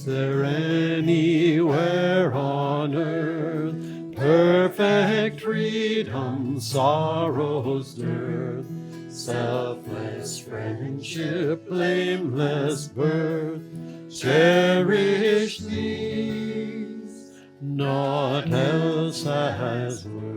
Is there anywhere on earth perfect freedom, sorrow's dearth, selfless friendship, blameless birth, cherish these, naught else has worth.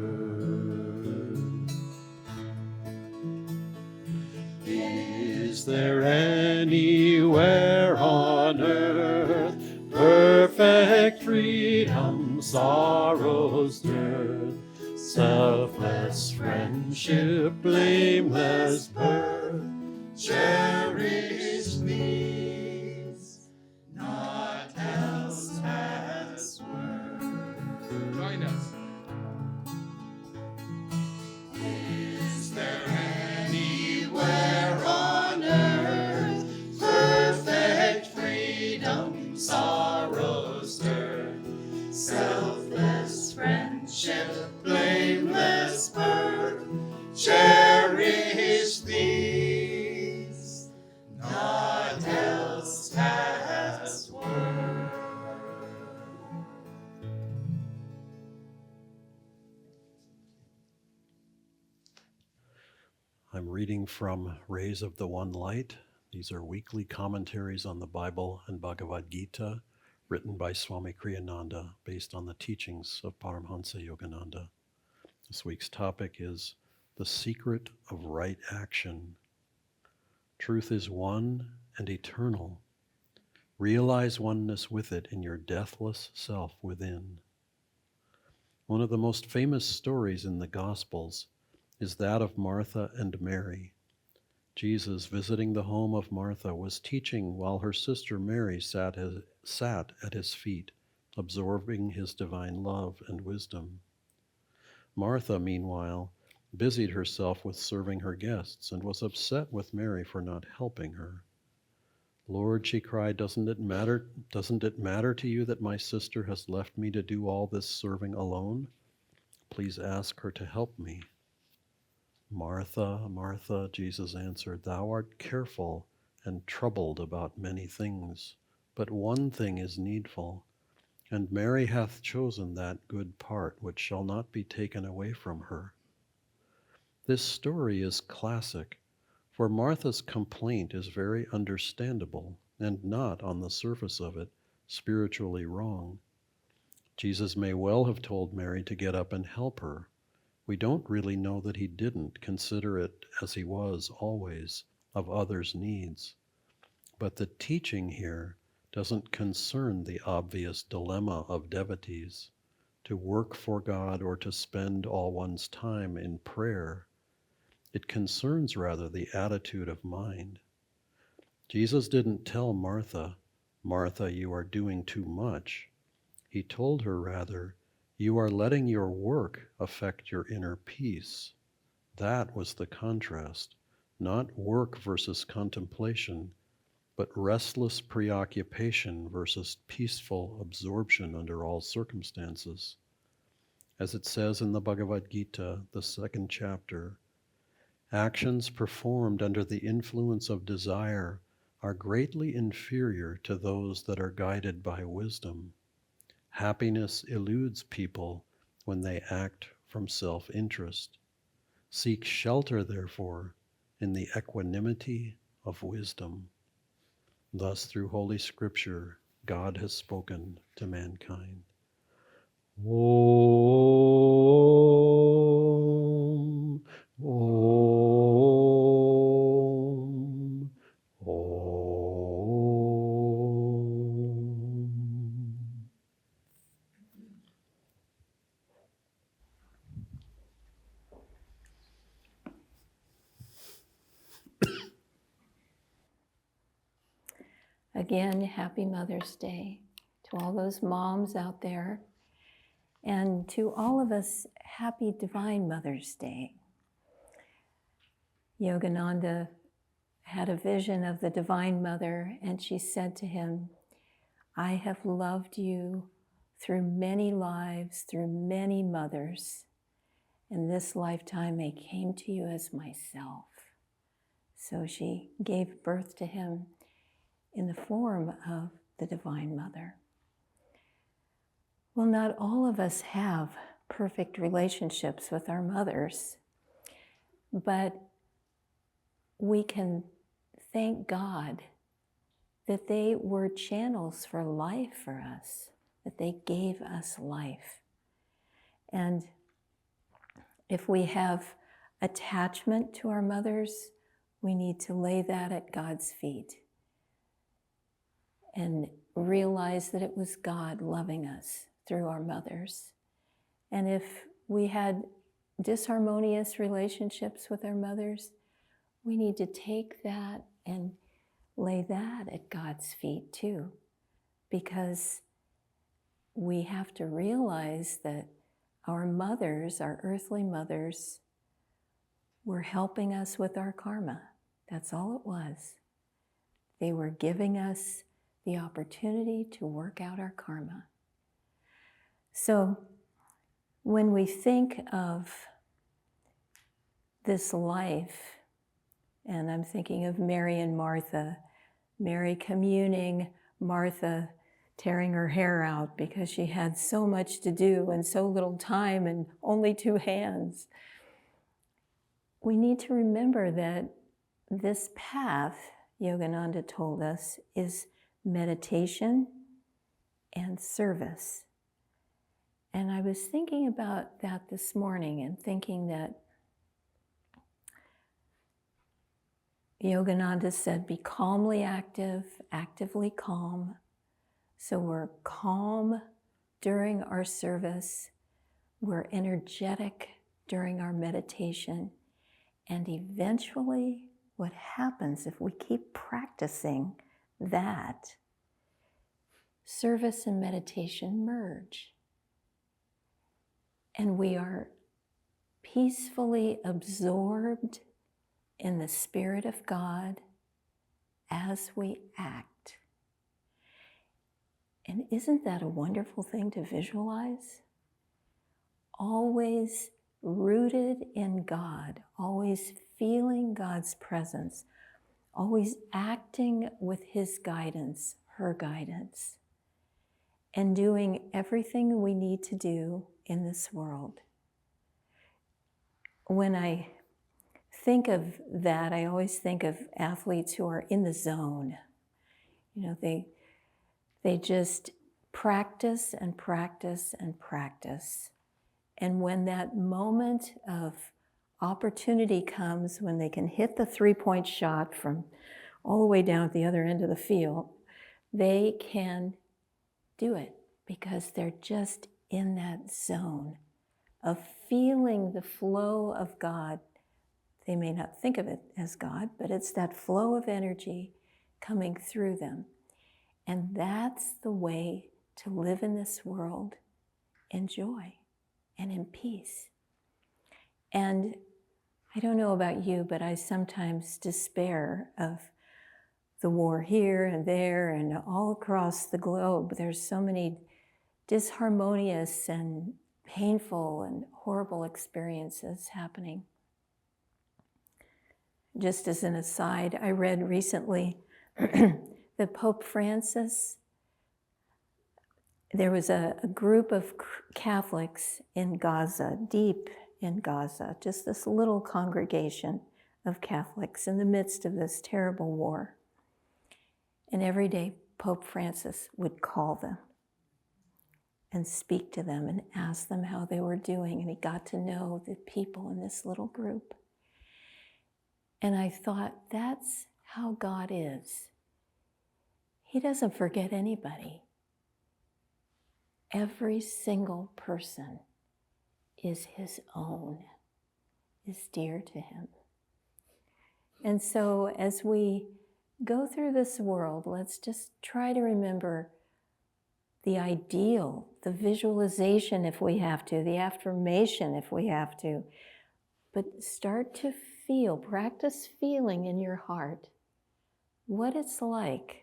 Is there anywhere on earth perfect freedom, sorrow's dearth, selfless friendship, blameless birth, cherish these, naught else has worth. Join us. Is there anywhere on earth perfect freedom, sorrow's dearth, selfless friendship, blameless birth, cherish these, naught else has worth. I'm reading from Rays of the One Light. These are weekly commentaries on the Bible and Bhagavad Gita, written by Swami Kriyananda, based on the teachings of Paramhansa Yogananda. This week's topic is the secret of right action. Truth is one and eternal. Realize oneness with it in your deathless self within. One of the most famous stories in the Gospels is that of Martha and Mary. Jesus, visiting the home of Martha, was teaching while her sister Mary sat at his feet, absorbing his divine love and wisdom. Martha, meanwhile, busied herself with serving her guests and was upset with Mary for not helping her. "Lord," she cried, doesn't it matter to you that my sister has left me to do all this serving alone? Please ask her to help me. "Martha, Martha," Jesus answered, "thou art careful and troubled about many things, but one thing is needful, and Mary hath chosen that good part which shall not be taken away from her." This story is classic, for Martha's complaint is very understandable and not, on the surface of it, spiritually wrong. Jesus may well have told Mary to get up and help her. We don't really know that he didn't, considerate as he was always of others' needs. But the teaching here doesn't concern the obvious dilemma of devotees, to work for God or to spend all one's time in prayer. It concerns rather the attitude of mind. Jesus didn't tell Martha, "Martha, you are doing too much." He told her rather, "You are letting your work affect your inner peace." That was the contrast, not work versus contemplation, but restless preoccupation versus peaceful absorption under all circumstances. As it says in the Bhagavad Gita, the 2nd chapter, actions performed under the influence of desire are greatly inferior to those that are guided by wisdom. Happiness eludes people when they act from self-interest. Seek shelter, therefore, in the equanimity of wisdom. Thus, through Holy Scripture, God has spoken to mankind. Om, Om, Om. Again, happy Mother's Day to all those moms out there, and to all of us, happy Divine Mother's Day. Yogananda had a vision of the Divine Mother, and she said to him, "I have loved you through many lives, through many mothers. In this lifetime, I came to you as myself." So she gave birth to him in the form of the Divine Mother. Well, not all of us have perfect relationships with our mothers, but we can thank God that they were channels for life for us, that they gave us life. And if we have attachment to our mothers, we need to lay that at God's feet and realize that it was God loving us through our mothers. And if we had disharmonious relationships with our mothers, we need to take that and lay that at God's feet too, because we have to realize that our mothers, our earthly mothers, were helping us with our karma. That's all it was. They were giving us the opportunity to work out our karma. So when we think of this life, and I'm thinking of Mary and Martha, Mary communing, Martha tearing her hair out because she had so much to do and so little time and only 2 hands. We need to remember that this path, Yogananda told us, is meditation and service. And I was thinking about that this morning and thinking that Yogananda said, be calmly active, actively calm. So we're calm during our service, we're energetic during our meditation, and eventually what happens if we keep practicing that, service and meditation merge. And we are peacefully absorbed in the Spirit of God as we act. And isn't that a wonderful thing to visualize? Always rooted in God, always feeling God's presence, always acting with His guidance, her guidance, and doing everything we need to do in this world. When I think of that, I always think of athletes who are in the zone. You know, they just practice and practice and practice. And when that moment of opportunity comes, when they can hit the 3-point shot from all the way down at the other end of the field, they can do it because they're just in that zone of feeling the flow of God. They may not think of it as God, but it's that flow of energy coming through them. And that's the way to live in this world in joy and in peace. And I don't know about you, but I sometimes despair of the war here and there and all across the globe. There's so many disharmonious and painful and horrible experiences happening. Just as an aside, I read recently that Pope Francis, there was a group of Catholics in Gaza, deep in Gaza, just this little congregation of Catholics in the midst of this terrible war. And every day, Pope Francis would call them and speak to them and ask them how they were doing. And he got to know the people in this little group. And I thought, that's how God is. He doesn't forget anybody. Every single person is his own, is dear to him. And so as we go through this world, let's just try to remember the ideal, the visualization if we have to, the affirmation if we have to, but start to feel, practice feeling in your heart what it's like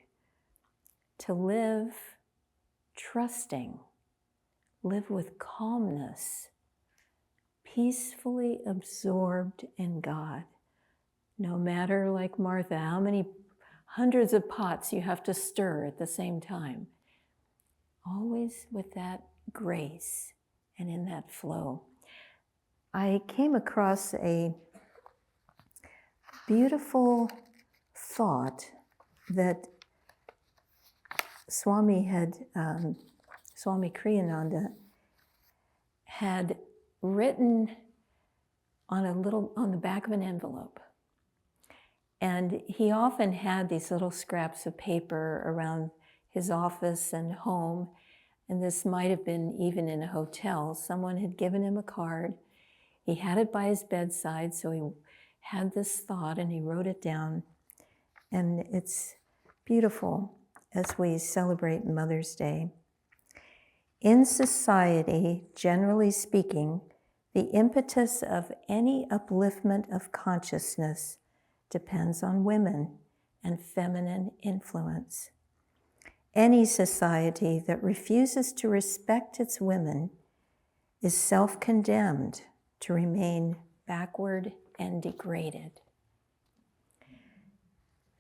to live trusting, live with calmness, peacefully absorbed in God. No matter, like Martha, how many hundreds of pots you have to stir at the same time. Always with that grace and in that flow. I came across a beautiful thought that Swami Kriyananda had written on the back of an envelope. And he often had these little scraps of paper around his office and home. And this might have been even in a hotel. Someone had given him a card. He had it by his bedside, so he had this thought and he wrote it down. And it's beautiful as we celebrate Mother's Day. In society, generally speaking, the impetus of any upliftment of consciousness depends on women and feminine influence. Any society that refuses to respect its women is self-condemned to remain backward and degraded.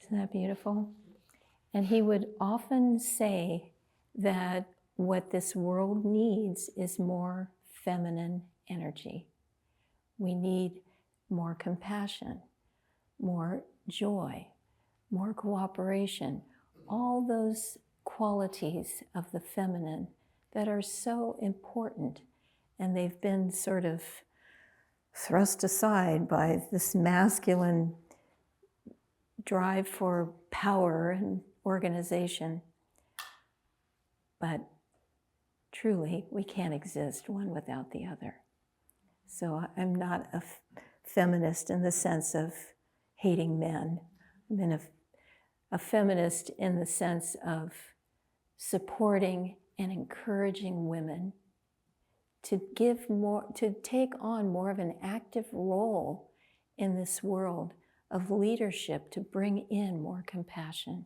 Isn't that beautiful? And he would often say that what this world needs is more feminine energy. We need more compassion, more joy, more cooperation, all those qualities of the feminine that are so important, and they've been sort of thrust aside by this masculine drive for power and organization. But truly, we can't exist one without the other. So I'm not a feminist in the sense of hating men. I'm a feminist in the sense of supporting and encouraging women to give more, to take on more of an active role in this world of leadership, to bring in more compassion.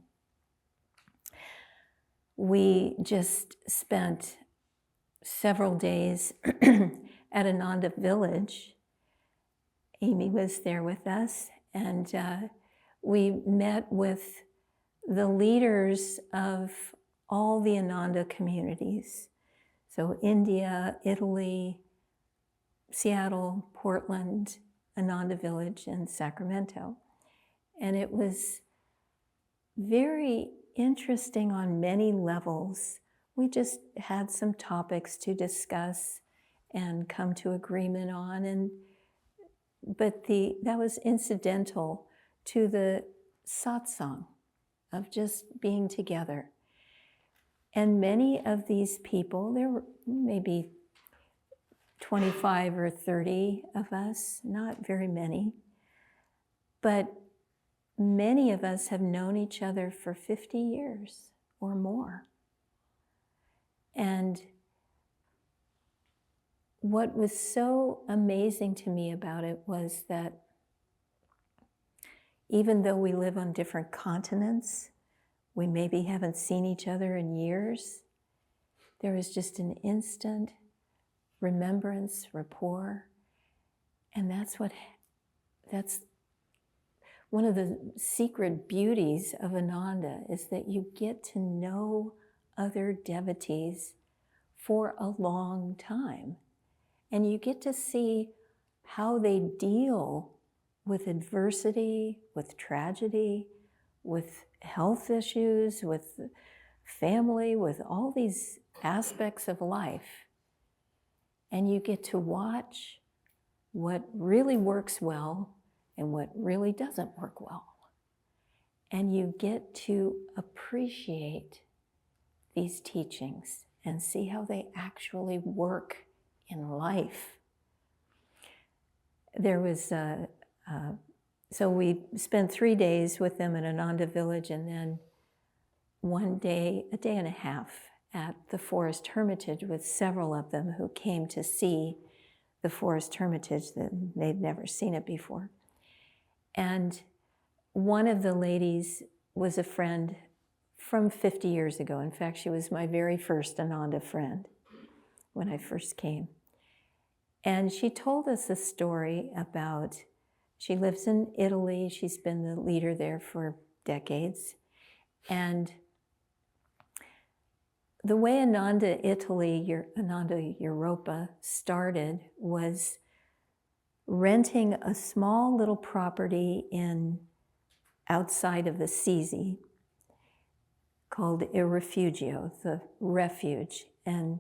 We just spent several days at Ananda village. Amy was there with us, and we met with the leaders of all the Ananda communities. So India, Italy, Seattle, Portland, Ananda village, and Sacramento. And it was very interesting on many levels. We just had some topics to discuss and come to agreement on, but that was incidental to the satsang of just being together. And many of these people, there were maybe 25 or 30 of us, not very many, but many of us have known each other for 50 years or more. And what was so amazing to me about it was that even though we live on different continents, we maybe haven't seen each other in years, there was just an instant remembrance, rapport, and that's one of the secret beauties of Ananda, is that you get to know other devotees for a long time. And you get to see how they deal with adversity, with tragedy, with health issues, with family, with all these aspects of life. And you get to watch what really works well and what really doesn't work well. And you get to appreciate these teachings and see how they actually work in life. There was, so we spent 3 days with them in Ananda village, and then one day, a day and a half at the Forest Hermitage with several of them who came to see the Forest Hermitage. That they'd never seen it before. And one of the ladies was a friend from 50 years ago. In fact, she was my very first Ananda friend when I first came. And she told us a story about, she lives in Italy. She's been the leader there for decades. And the way Ananda Europa started was renting a small little property outside of Assisi called Il Refugio, the refuge. And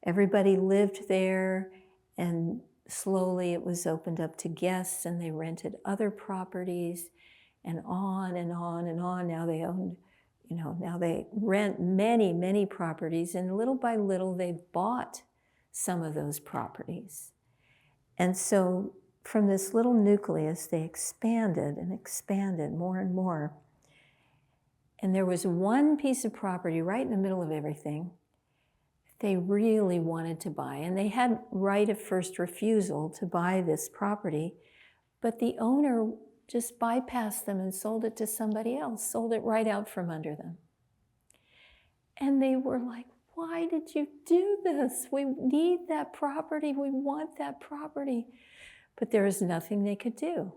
everybody lived there, and slowly it was opened up to guests, and they rented other properties, and on and on and on. Now they own, now they rent many, many properties, and little by little they bought some of those properties. And so from this little nucleus, they expanded and expanded more and more. And there was one piece of property right in the middle of everything they really wanted to buy. And they had right of first refusal to buy this property, but the owner just bypassed them and sold it to somebody else, sold it right out from under them. And they were like, why did you do this? We need that property. We want that property. But there was nothing they could do.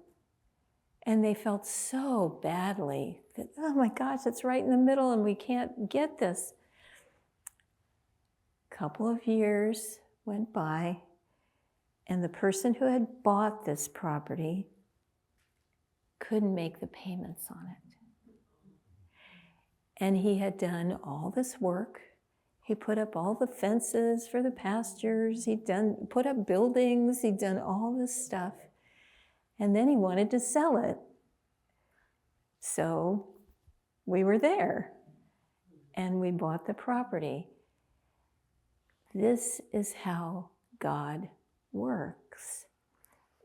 And they felt so badly that, oh my gosh, it's right in the middle and we can't get this. A couple of years went by, and the person who had bought this property couldn't make the payments on it. And he had done all this work. He put up all the fences for the pastures. He'd put up buildings. He'd done all this stuff. And then he wanted to sell it. So we were there, and we bought the property. This is how God works.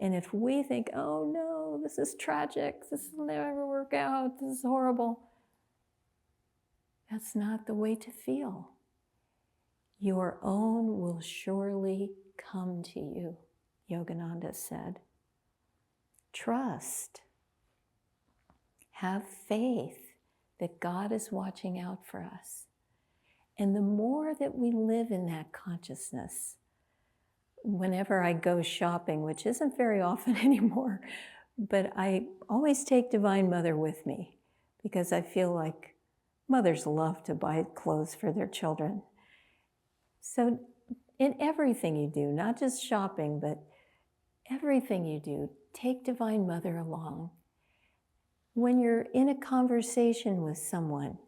And if we think, oh no, this is tragic, this will never work out, this is horrible, that's not the way to feel. Your own will surely come to you, Yogananda said. Trust. Have faith that God is watching out for us. And the more that we live in that consciousness, whenever I go shopping, which isn't very often anymore, but I always take Divine Mother with me because I feel like mothers love to buy clothes for their children. So in everything you do, not just shopping, but everything you do, take Divine Mother along. When you're in a conversation with someone,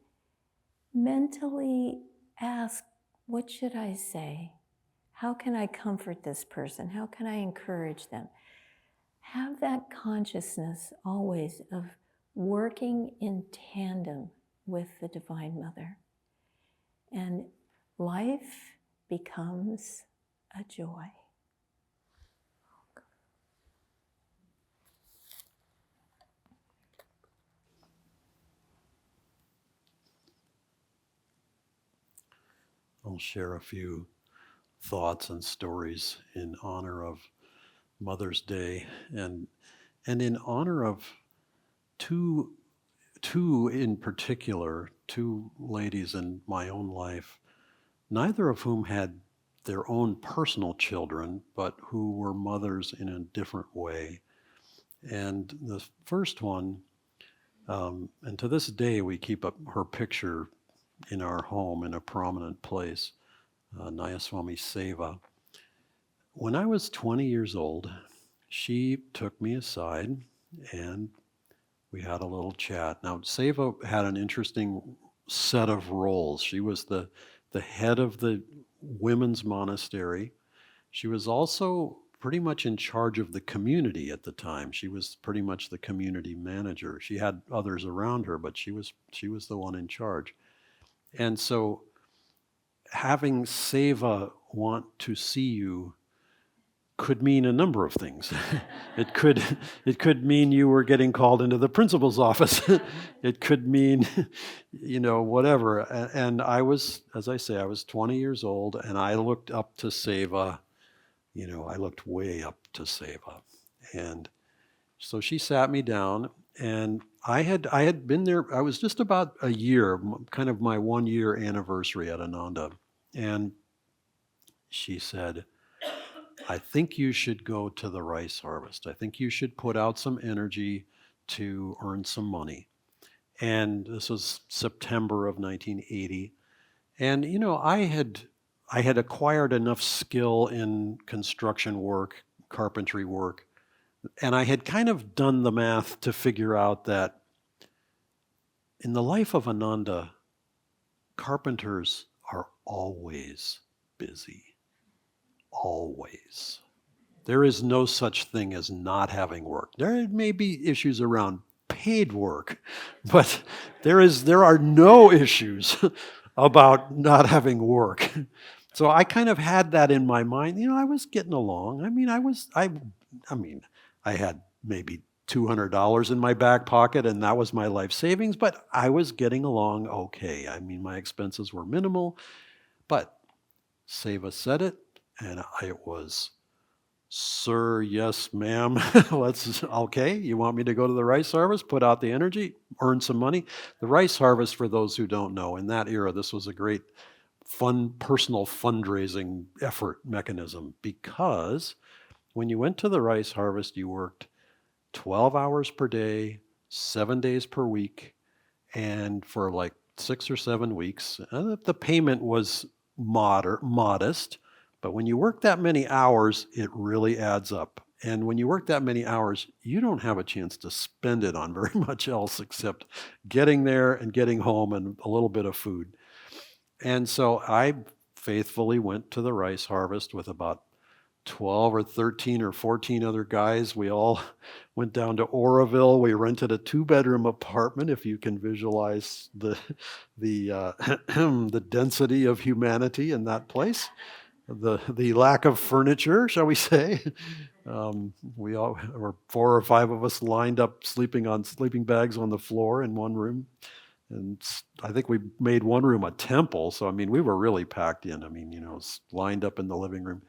mentally ask, what should I say? How can I comfort this person? How can I encourage them? Have that consciousness always of working in tandem with the Divine Mother. And life becomes a joy. I'll share a few thoughts and stories in honor of Mother's Day and in honor of two in particular, two ladies in my own life, neither of whom had their own personal children, but who were mothers in a different way. And the first one, and to this day we keep up her picture in our home in a prominent place, Swami Seva. When I was 20 years old, she took me aside and we had a little chat. Now, Seva had an interesting set of roles. She was the head of the women's monastery. She was also pretty much in charge of the community at the time. She was pretty much the community manager. She had others around her, but she was the one in charge. And so having Seva want to see you could mean a number of things. It could mean you were getting called into the principal's office. It could mean, whatever. And I was, as I say, I was 20 years old, and I looked up to Seva. I looked way up to Seva. And so she sat me down, and I had been there. I was just about a year, kind of my 1 year anniversary at Ananda. And she said, I think you should go to the rice harvest. I think you should put out some energy to earn some money. And this was September of 1980. And, you know, I had acquired enough skill in construction work, carpentry work, and I had kind of done the math to figure out that in the life of Ananda, carpenters are always busy. Always. There is no such thing as not having work. There may be issues around paid work, but there are no issues about not having work. So I kind of had that in my mind. You know, I was getting along. I had maybe $200 in my back pocket, and that was my life savings, but I was getting along okay. I mean, my expenses were minimal, but Seva said it, and it was, sir, yes, ma'am. Okay, you want me to go to the rice harvest, put out the energy, earn some money? The rice harvest, for those who don't know, in that era, this was a great personal fundraising effort mechanism, because when you went to the rice harvest, you worked 12 hours per day, 7 days per week, and for like 6 or 7 weeks. The payment was modest, but when you work that many hours, it really adds up. And when you work that many hours, you don't have a chance to spend it on very much else except getting there and getting home and a little bit of food. And so I faithfully went to the rice harvest with about 12 or 13 or 14 other guys. We all went down to Oroville. We rented a 2-bedroom apartment, if you can visualize the the density of humanity in that place, the lack of furniture, shall we say. We all were 4 or 5 of us lined up sleeping on sleeping bags on the floor in one room. And I think we made one room a temple. So, I mean, we were really packed in. I mean, you know, lined up in the living room.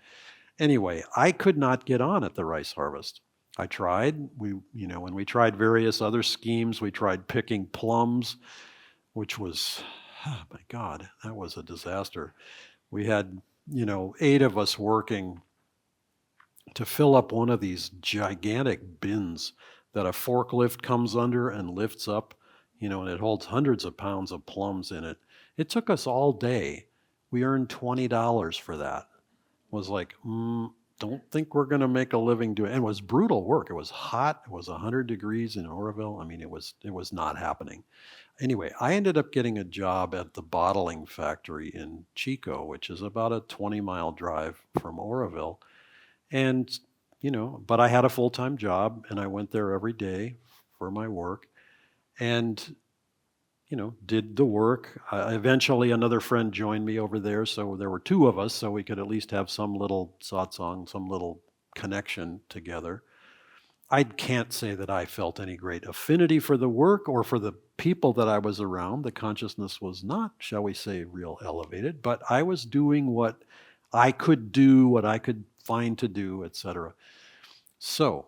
Anyway, I could not get on at the rice harvest. I tried. And we tried various other schemes. We tried picking plums, which was, oh my God, that was a disaster. We had, 8 of us working to fill up one of these gigantic bins that a forklift comes under and lifts up, and it holds hundreds of pounds of plums in it. It took us all day. We earned $20 for that. Was like, don't think we're going to make a living doing it. And it was brutal work. It was hot. It was 100 degrees in Oroville. I mean, it was not happening. Anyway, I ended up getting a job at the bottling factory in Chico, which is about a 20-mile drive from Oroville. And, but I had a full-time job, and I went there every day for my work and, did the work. Eventually, another friend joined me over there, so there were 2 of us, so we could at least have some little satsang, some little connection together. I can't say that I felt any great affinity for the work or for the people that I was around. The consciousness was not, shall we say, real elevated, but I was doing what I could do, what I could find to do, etc. So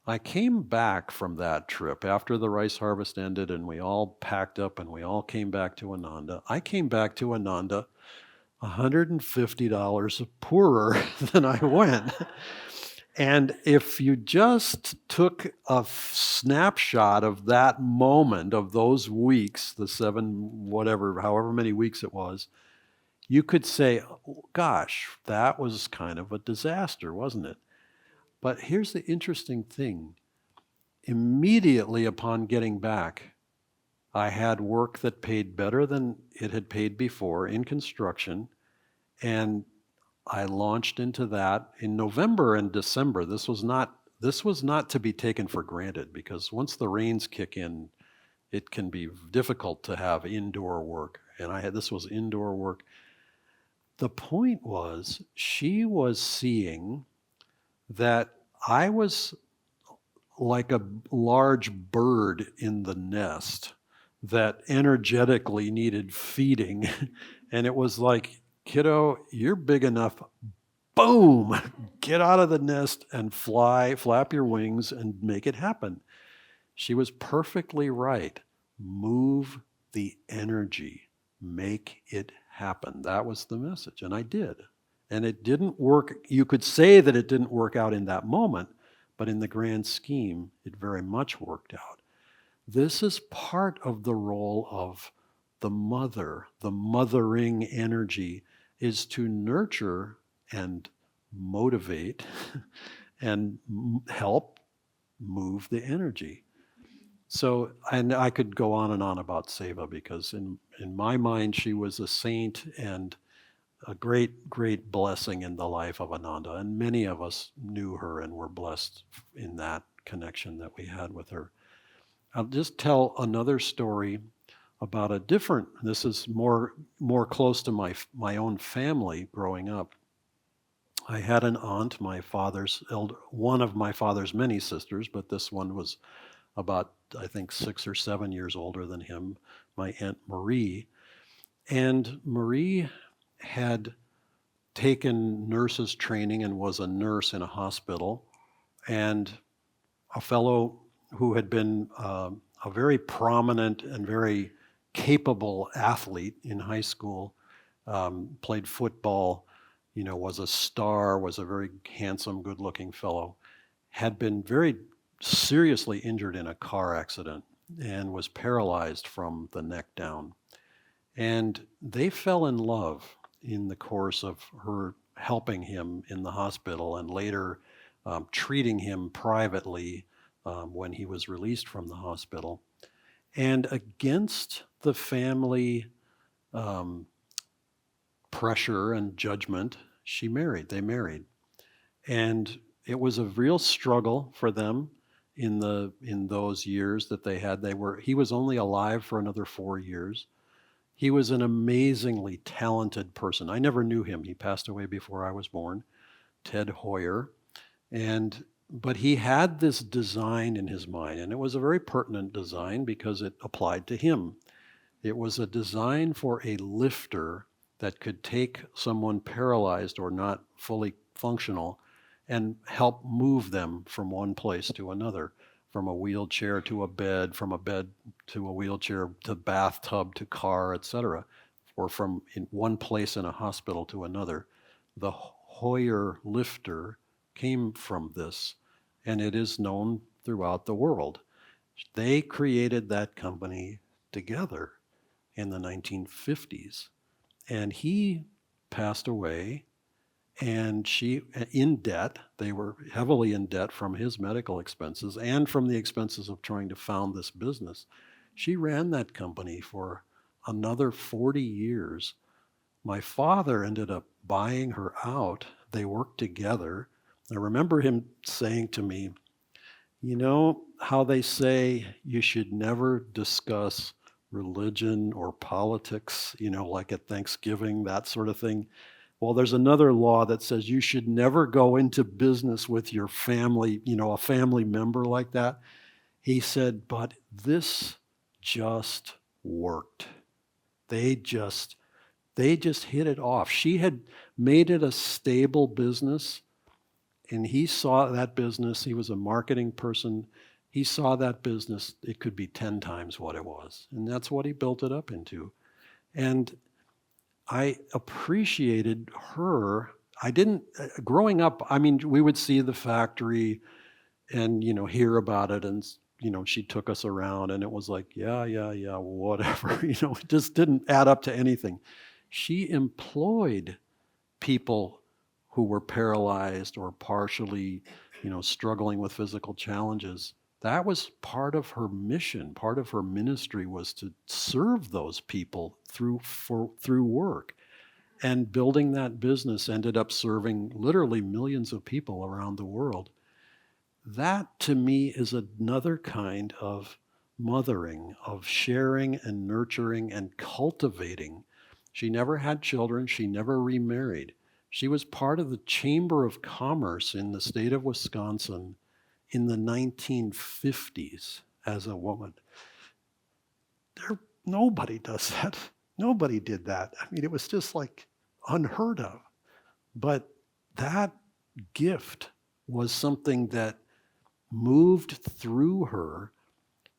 I came back from that trip after the rice harvest ended and we all packed up and we all came back to Ananda. I came back to Ananda $150 poorer than I went. And if you just took a snapshot of that moment, of those weeks, the 7, however many weeks it was, you could say, oh, gosh, that was kind of a disaster, wasn't it? But here's the interesting thing. Immediately upon getting back, I had work that paid better than it had paid before in construction, and I launched into that in November and December. This was not to be taken for granted, because once the rains kick in, it can be difficult to have indoor work. And this was indoor work. The point was, she was seeing that I was like a large bird in the nest that energetically needed feeding. And it was like, kiddo, you're big enough. Boom! Get out of the nest and fly, flap your wings and make it happen. She was perfectly right. Move the energy. Make it happen. That was the message. And I did. And it didn't work. You could say that it didn't work out in that moment, but in the grand scheme, it very much worked out. This is part of the role of the mother. The mothering energy is to nurture and motivate and help move the energy. So, and I could go on and on about Seva because in my mind, she was a saint and a great, great blessing in the life of Ananda. And many of us knew her and were blessed in that connection that we had with her. I'll just tell another story about a different, this is more close to my own family growing up. I had an aunt, one of my father's many sisters, but this one was about, I think, 6 or 7 years older than him, my Aunt Marie. And Marie had taken nurses training and was a nurse in a hospital. And a fellow who had been a very prominent and very capable athlete in high school, played football, was a star, was a very handsome, good-looking fellow, had been very seriously injured in a car accident and was paralyzed from the neck down. And they fell in love in the course of her helping him in the hospital and later treating him privately when he was released from the hospital. And against the family pressure and judgment, they married. And it was a real struggle for them in those years that they had. He was only alive for another 4 years. He was an amazingly talented person. I never knew him. He passed away before I was born, Ted Hoyer. But he had this design in his mind, and it was a very pertinent design because it applied to him. It was a design for a lifter that could take someone paralyzed or not fully functional and help move them from one place to another, from a wheelchair to a bed, from a bed to a wheelchair to bathtub to car, etc., or from in one place in a hospital to another. The Hoyer lifter came from this, and it is known throughout the world. They created that company together in the 1950s, and he passed away, and she, in debt. They were heavily in debt from his medical expenses and from the expenses of trying to found this business. She ran that company for another 40 years. My father ended up buying her out. They worked together. I remember him saying to me, you know how they say you should never discuss religion or politics, like at Thanksgiving, that sort of thing? Well, there's another law that says you should never go into business with your family, a family member like that. He said, but this just worked. They just hit it off. She had made it a stable business, and he saw that business. He was a marketing person. He saw that business, it could be 10 times what it was. And that's what he built it up into. And I appreciated her. Growing up, we would see the factory and, hear about it. And, she took us around and it was like, yeah, whatever. It just didn't add up to anything. She employed people who were paralyzed or partially, struggling with physical challenges. That was part of her mission. Part of her ministry was to serve those people through work. And building that business ended up serving literally millions of people around the world. That, to me, is another kind of mothering, of sharing and nurturing and cultivating. She never had children. She never remarried. She was part of the Chamber of Commerce in the state of Wisconsin in the 1950s as a woman. Nobody does that. Nobody did that. It was just like unheard of. But that gift was something that moved through her,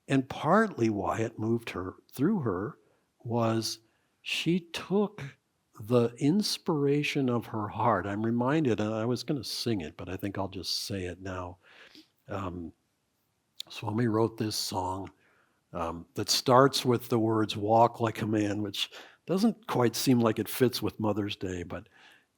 and partly why it moved through her was she took the inspiration of her heart. I'm reminded, and I was going to sing it, but I think I'll just say it now. Swami wrote this song, that starts with the words walk like a man, which doesn't quite seem like it fits with Mother's Day, but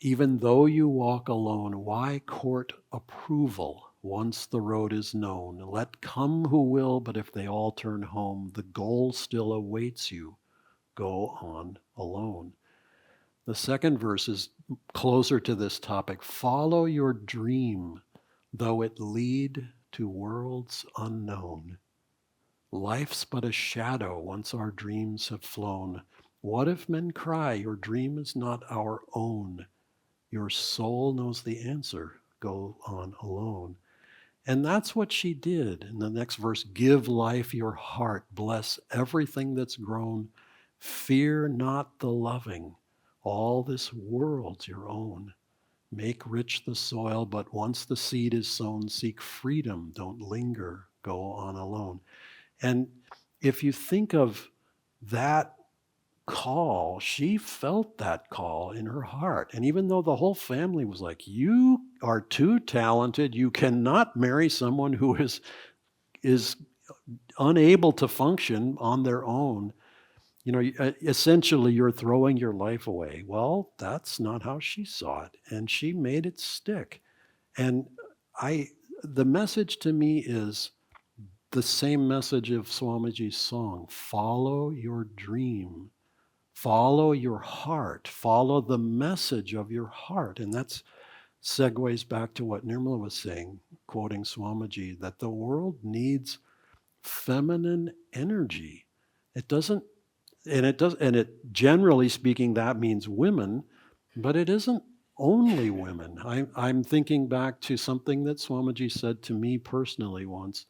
even though you walk alone, why court approval once the road is known? Let come who will, but if they all turn home, the goal still awaits you. Go on alone. The second verse is closer to this topic. Follow your dream, though it lead to worlds unknown. Life's but a shadow once our dreams have flown. What if men cry, your dream is not our own? Your soul knows the answer. Go on alone. And that's what she did. In the next verse, give life your heart. Bless everything that's grown. Fear not the loving. All this world's your own. Make rich the soil, but once the seed is sown, seek freedom. Don't linger. Go on alone. And if you think of that call, she felt that call in her heart. And even though the whole family was like, you are too talented, you cannot marry someone who is unable to function on their own. You know, essentially you're throwing your life away. Well, that's not how she saw it. And she made it stick. And the message to me is the same message of Swamiji's song. Follow your dream. Follow your heart. Follow the message of your heart. And that segues back to what Nirmala was saying, quoting Swamiji, that the world needs feminine energy. It doesn't, and it generally speaking, that means women, but it isn't only women. I'm thinking back to something that Swamiji said to me personally once.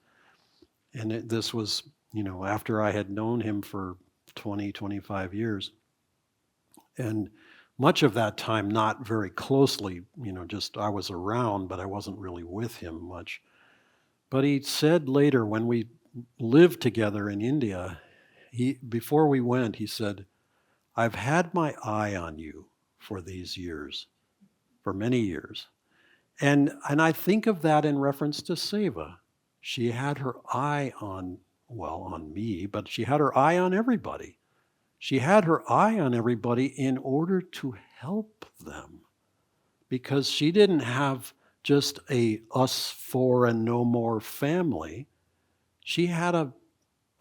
And this was, after I had known him for 20, 25 years. And much of that time, not very closely, just I was around, but I wasn't really with him much. But he said later, when we lived together in India, before we went, he said, I've had my eye on you for these years, for many years. And I think of that in reference to Seva. She had her eye on me, but she had her eye on everybody. She had her eye on everybody in order to help them, because she didn't have just a us four and no more family. She had a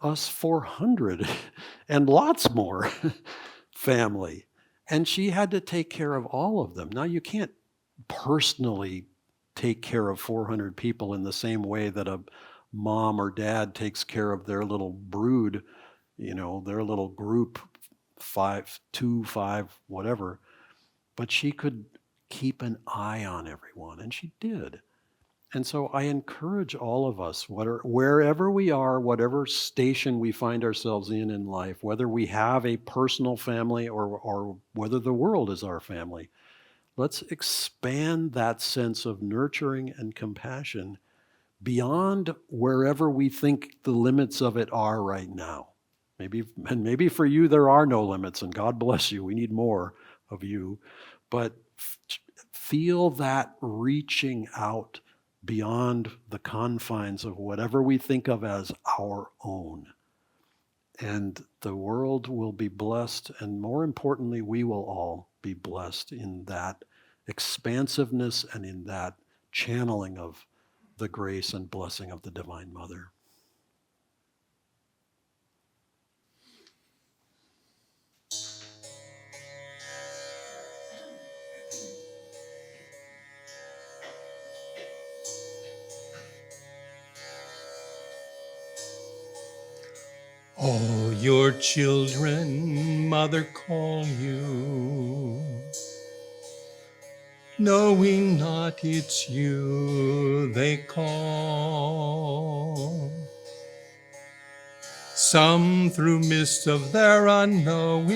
us 400 and lots more family. And she had to take care of all of them. Now, you can't personally take care of 400 people in the same way that a mom or dad takes care of their little brood, their little group, 5, 2, 5, whatever. But she could keep an eye on everyone, and she did. And so I encourage all of us, wherever we are, whatever station we find ourselves in life, whether we have a personal family or whether the world is our family, let's expand that sense of nurturing and compassion beyond wherever we think the limits of it are right now. Maybe for you there are no limits, and God bless you. We need more of you. But feel that reaching out beyond the confines of whatever we think of as our own. And the world will be blessed, and more importantly, we will all be blessed in that expansiveness and in that channeling of the grace and blessing of the Divine Mother. All your children, Mother, call you, knowing not it's you they call. Some through mist of their unknowing,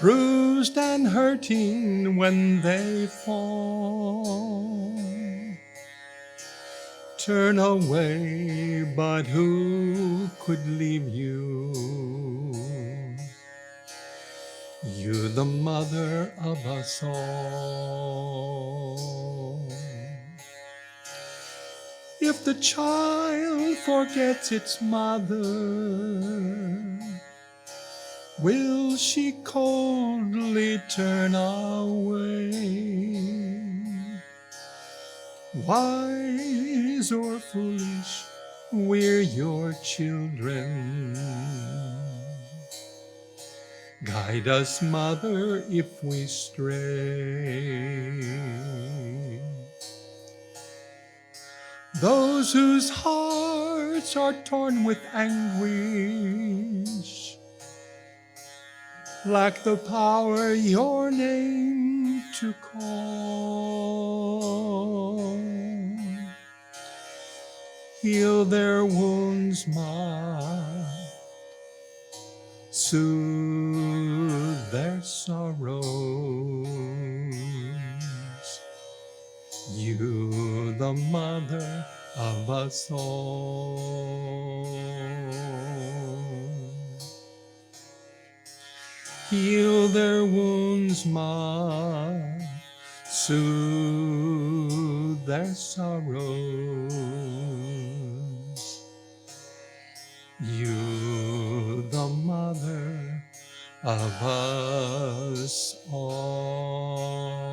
bruised and hurting when they fall. Turn away, but who could leave you? You, the mother of us all. If the child forgets its mother, will she coldly turn away? Wise or foolish, we're your children. Guide us, Mother, if we stray. Those whose hearts are torn with anguish lack the power your name to call. Heal their wounds, Ma. Soothe their sorrows. You, the mother of us all. Heal their wounds, Ma. Soothe their sorrows. You, the mother of us all.